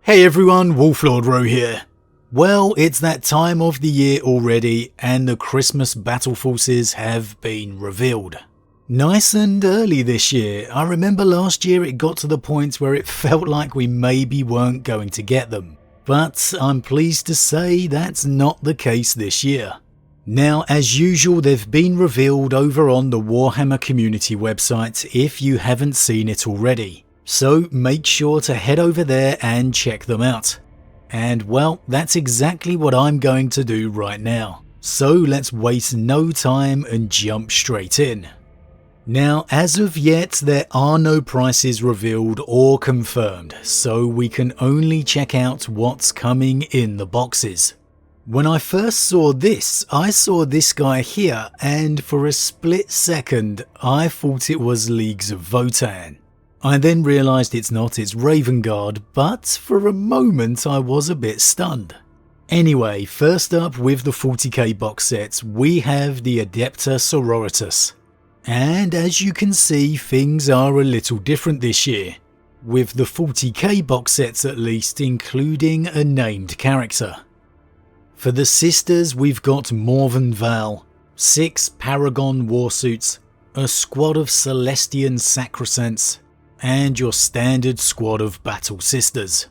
Hey everyone, Wolf Lord Rho here. Well, it's that time of the year already and the Christmas Battleforces have been revealed. Nice and early this year. I remember last year it got to the point where it felt like we maybe weren't going to get them. But I'm pleased to say that's not the case this year. Now, as usual, they've been revealed over on the Warhammer community website if you haven't seen it already. So make sure to head over there and check them out. And well, that's exactly what I'm going to do right now. So let's waste no time and jump straight in. Now, as of yet, there are no prices revealed or confirmed, so we can only check out what's coming in the boxes. When I first saw this, I saw this guy here, and for a split second, I thought it was Leagues of Votann. I then realised it's not, it's Raven Guard, but for a moment I was a bit stunned. Anyway, first up with the 40k box sets, we have the Adepta Sororitas. And as you can see, things are a little different this year, with the 40k box sets at least including a named character. For the sisters, we've got Morven Val, 6 Paragon Warsuits, a squad of Celestian Sacrosancts, and your standard squad of Battle Sisters.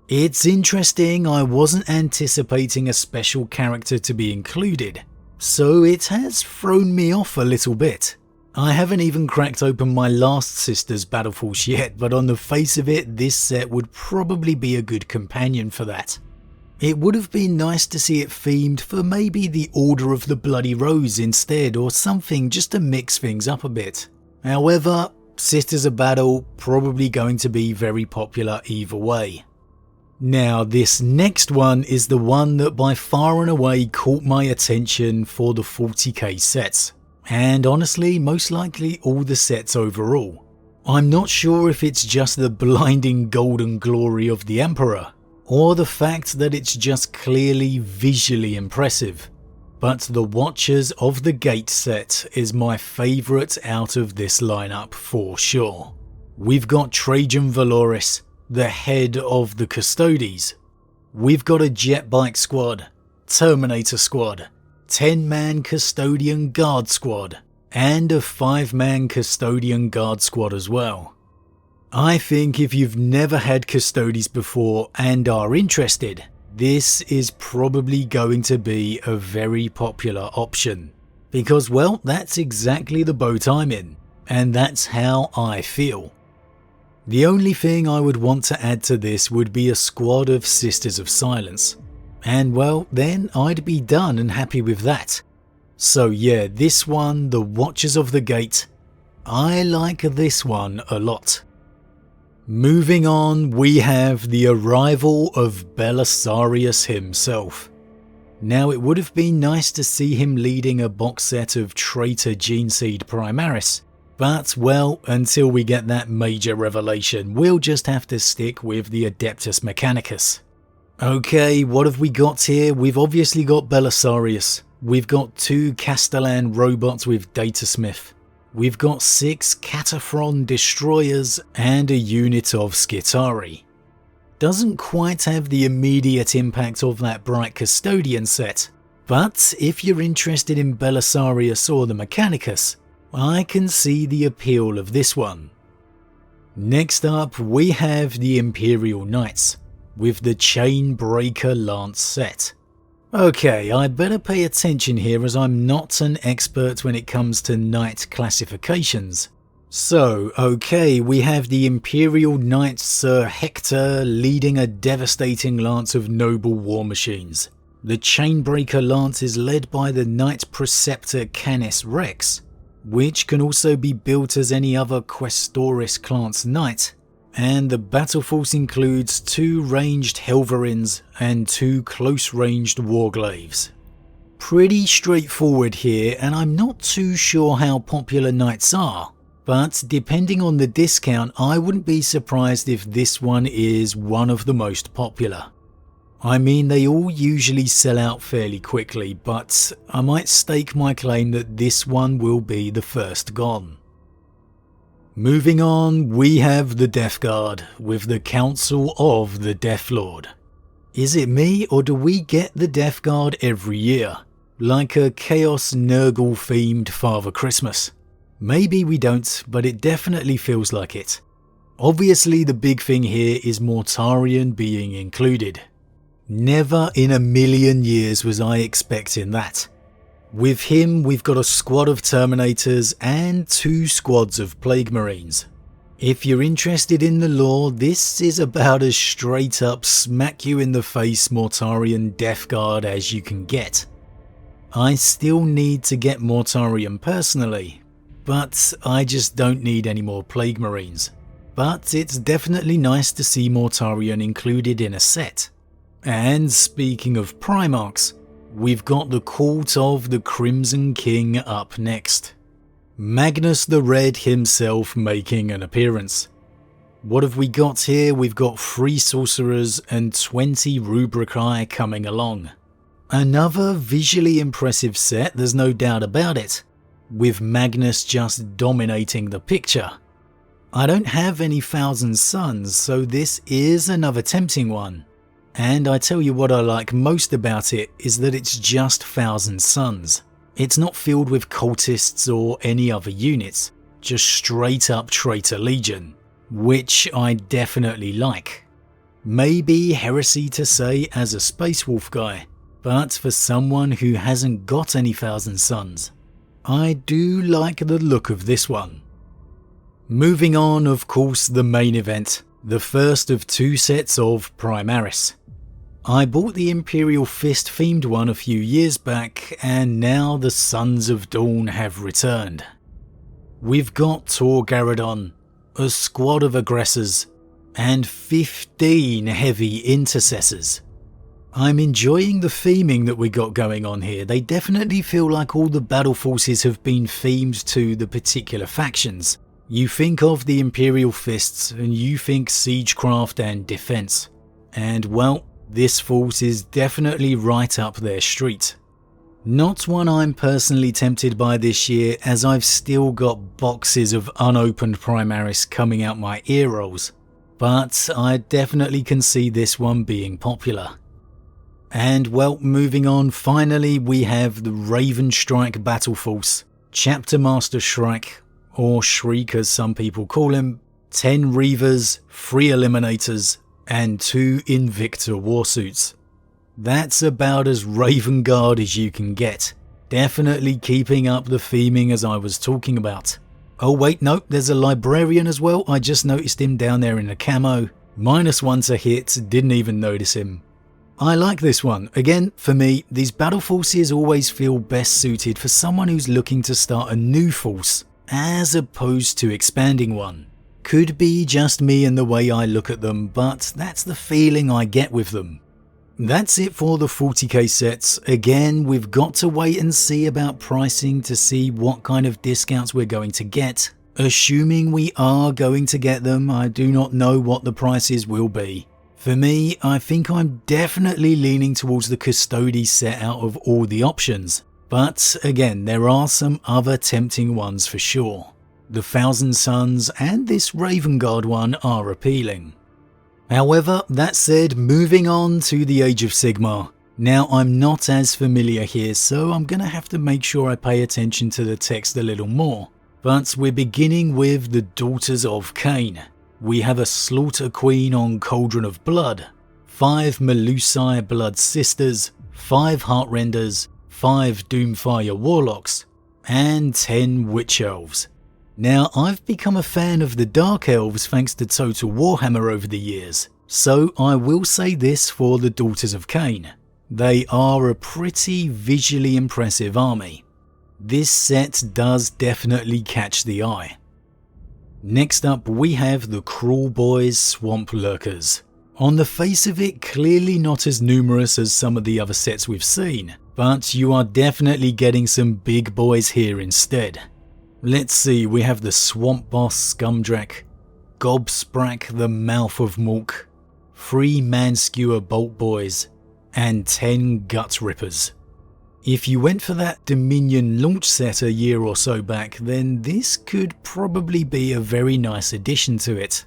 It's interesting, I wasn't anticipating a special character to be included, so it has thrown me off a little bit. I haven't even cracked open my last Sisters Battle Force yet, but on the face of it, this set would probably be a good companion for that. It would have been nice to see it themed for maybe the Order of the Bloody Rose instead, or something just to mix things up a bit. However, Sisters of Battle probably going to be very popular either way. Now this next one is the one that by far and away caught my attention for the 40k sets, and honestly most likely all the sets overall. I'm not sure if it's just the blinding golden glory of the Emperor, or the fact that it's just clearly visually impressive. But the Watchers of the Gate set is my favourite out of this lineup for sure. We've got Trajan Valoris, the head of the Custodes. We've got a Jet Bike squad, Terminator squad, 10-man Custodian Guard squad, and a 5-man Custodian Guard squad as well. I think if you've never had Custodes before and are interested, this is probably going to be a very popular option, because well, that's exactly the boat I'm in, and that's how I feel. The only thing I would want to add to this would be a squad of Sisters of Silence, and well, then I'd be done and happy with that. So yeah, this one, the Watchers of the Gate, I like this one a lot. Moving on, we have the arrival of Belisarius himself. Now it would have been nice to see him leading a box set of Traitor Geneseed Primaris, but well, until we get that major revelation, we'll just have to stick with the Adeptus Mechanicus. Okay, what have we got here? We've obviously got Belisarius, we've got 2 Castellan robots with Datasmith. We've got 6 Cataphron Destroyers and a unit of Skitari. Doesn't quite have the immediate impact of that Bright Custodian set, but if you're interested in Belisarius or the Mechanicus, I can see the appeal of this one. Next up, we have the Imperial Knights, with the Chainbreaker Lance set. Okay, I better pay attention here as I'm not an expert when it comes to knight classifications. So, okay, we have the Imperial Knight Sir Hector leading a devastating lance of noble war machines. The Chainbreaker Lance is led by the Knight Preceptor Canis Rex, which can also be built as any other Questoris Clans Knight. And the battle force includes 2 ranged Helverins and 2 close-ranged Warglaves. Pretty straightforward here, and I'm not too sure how popular knights are, but depending on the discount, I wouldn't be surprised if this one is one of the most popular. I mean, they all usually sell out fairly quickly, but I might stake my claim that this one will be the first gone. Moving on, we have the Death Guard with the Council of the Death Lord. Is it me, or do we get the Death Guard every year? Like a Chaos Nurgle themed Father Christmas? Maybe we don't, but it definitely feels like it. Obviously the big thing here is Mortarion being included. Never in a million years was I expecting that. With him, we've got a squad of Terminators and 2 squads of Plague Marines. If you're interested in the lore, this is about as straight up smack you in the face Mortarion Death Guard as you can get. I still need to get Mortarion personally, but I just don't need any more Plague Marines. But it's definitely nice to see Mortarion included in a set. And speaking of Primarchs, we've got the Court of the Crimson King up next. Magnus the Red himself making an appearance. What have we got here? We've got 3 Sorcerers and 20 Rubricae coming along. Another visually impressive set, there's no doubt about it, with Magnus just dominating the picture. I don't have any Thousand Suns, so this is another tempting one. And I tell you what I like most about it is that it's just Thousand Suns. It's not filled with cultists or any other units, just straight up Traitor Legion, which I definitely like. Maybe heresy to say as a Space Wolf guy, but for someone who hasn't got any Thousand Suns, I do like the look of this one. Moving on, of course, the main event, the first of 2 sets of Primaris. I bought the Imperial Fist themed one a few years back, and now the Sons of Dawn have returned. We've got Tor Garadon, a squad of aggressors, and 15 heavy intercessors. I'm enjoying the theming that we got going on here. They definitely feel like all the battle forces have been themed to the particular factions. You think of the Imperial Fists and you think Siegecraft and Defense. And well, this force is definitely right up their street. Not one I'm personally tempted by this year, as I've still got boxes of unopened Primaris coming out my ear rolls, but I definitely can see this one being popular. And well, moving on, finally we have the Raven Strike Battle Force, Chapter Master Shrike, or Shriek as some people call him, 10 Reavers, 3 Eliminators, and 2 Invictor Warsuits. That's about as Raven Guard as you can get, definitely keeping up the theming as I was talking about. Oh wait, no, there's a Librarian as well, I just noticed him down there in a camo, -1 to hit, didn't even notice him. I like this one. Again, for me, these battle forces always feel best suited for someone who's looking to start a new force, as opposed to expanding one. Could be just me and the way I look at them, but that's the feeling I get with them. That's it for the 40k sets. Again, we've got to wait and see about pricing to see what kind of discounts we're going to get. Assuming we are going to get them, I do not know what the prices will be. For me, I think I'm definitely leaning towards the Custody set out of all the options. But again, there are some other tempting ones for sure. The Thousand Suns and this Raven Guard one are appealing. However, that said, moving on to the Age of Sigmar. Now, I'm not as familiar here, so I'm gonna have to make sure I pay attention to the text a little more. But we're beginning with the Daughters of Cain. We have a Slaughter Queen on Cauldron of Blood, 5 Melusai Blood Sisters, 5 Heartrenders, 5 Doomfire Warlocks, and 10 Witch Elves. Now, I've become a fan of the Dark Elves thanks to Total Warhammer over the years, so I will say this for the Daughters of Cain. They are a pretty visually impressive army. This set does definitely catch the eye. Next up, we have the Crawl Boys Swamp Lurkers. On the face of it, clearly not as numerous as some of the other sets we've seen, but you are definitely getting some big boys here instead. Let's see, we have the Swamp Boss Scumdrack, Gobsprak the Mouth of Mork, 3 Manskewer Bolt Boys, and 10 Gut Rippers. If you went for that Dominion launch set a year or so back, then this could probably be a very nice addition to it.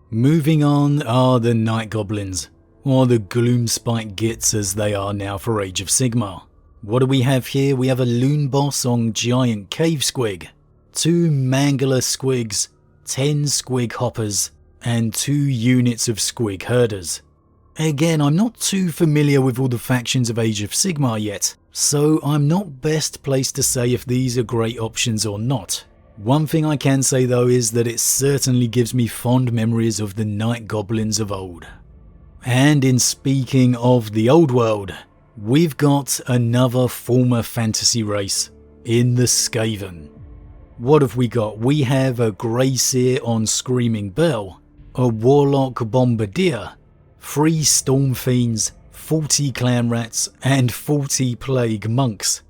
Moving on are the Night Goblins, or the Gloomspite Gits as they are now for Age of Sigmar. What do we have here? We have a Loon Boss on Giant Cave Squig, 2 Mangler Squigs, 10 Squig Hoppers, and 2 units of Squig Herders. Again, I'm not too familiar with all the factions of Age of Sigmar yet, so I'm not best placed to say if these are great options or not. One thing I can say though is that it certainly gives me fond memories of the Night Goblins of old. And in speaking of the old world, we've got another former fantasy race in the Skaven. What have we got? We have a Greyseer on Screaming Bell, a Warlock Bombardier, 3 Storm Fiends, 40 Clan Rats, and 40 Plague Monks.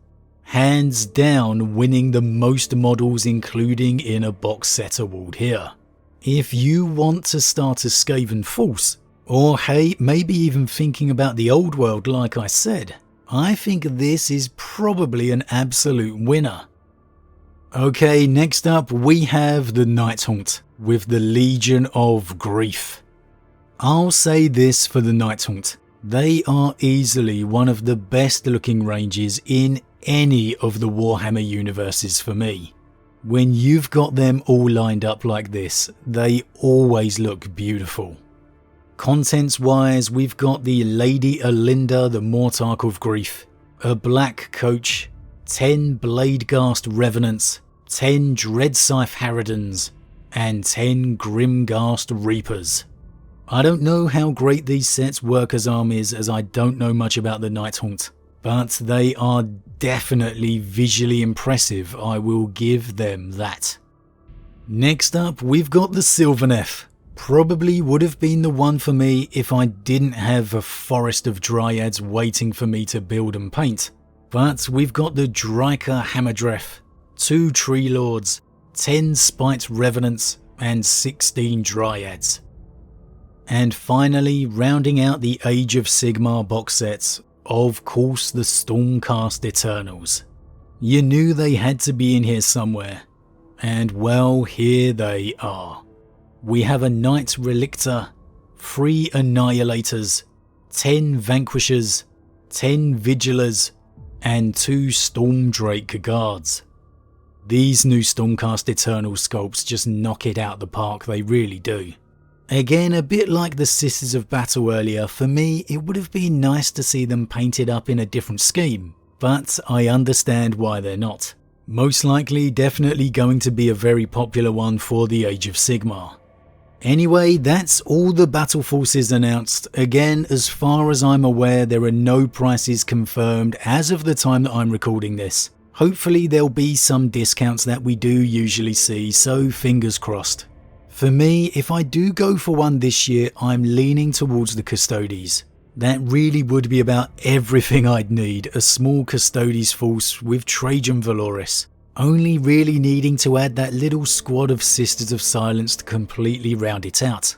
Hands down winning the most models, including in a box set award here. If you want to start a Skaven force, or hey, maybe even thinking about the old world like I said, I think this is probably an absolute winner. Okay, next up we have the Nighthaunt with the Legion of Grief. I'll say this for the Nighthaunt, they are easily one of the best looking ranges in any of the Warhammer universes for me. When you've got them all lined up like this, they always look beautiful. Contents wise, we've got the Lady Alinda, the Mortarch of Grief, a Black Coach, 10 Bladeghast Revenants, 10 Dreadscythe Harridans, and 10 Grimghast Reapers. I don't know how great these sets work as armies, as I don't know much about the Nighthaunt, but they are definitely visually impressive, I will give them that. Next up we've got the Sylvaneth. Probably would have been the one for me if I didn't have a forest of dryads waiting for me to build and paint. But we've got the Dryker Hammerdreth, 2 Tree Lords, 10 Spite Revenants, and 16 Dryads. And finally, rounding out the Age of Sigmar box sets, of course the Stormcast Eternals. You knew they had to be in here somewhere, and well, here they are. We have a Knight Relictor, 3 Annihilators, 10 Vanquishers, 10 Vigilers, and 2 Stormdrake Guards. These new Stormcast Eternal sculpts just knock it out the park, they really do. Again, a bit like the Sisters of Battle earlier, for me it would have been nice to see them painted up in a different scheme, but I understand why they're not. Most likely definitely going to be a very popular one for the Age of Sigmar. Anyway, that's all the battle forces announced. Again, as far as I'm aware, there are no prices confirmed as of the time that I'm recording this. Hopefully there'll be some discounts that we do usually see, so fingers crossed. For me, if I do go for one this year, I'm leaning towards the Custodes. That really would be about everything I'd need, a small Custodes force with Trajan Valoris, only really needing to add that little squad of Sisters of Silence to completely round it out.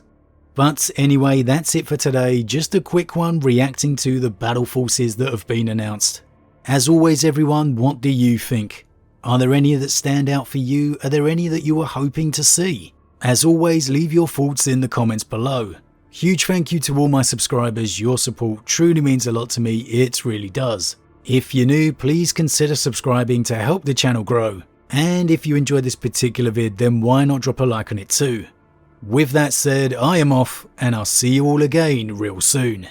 But anyway, that's it for today, just a quick one reacting to the battle forces that have been announced. As always everyone, what do you think? Are there any that stand out for you? Are there any that you were hoping to see? As always, leave your thoughts in the comments below. Huge thank you to all my subscribers, your support truly means a lot to me, it really does. If you're new, please consider subscribing to help the channel grow. And if you enjoyed this particular vid, then why not drop a like on it too. With that said, I am off, and I'll see you all again real soon.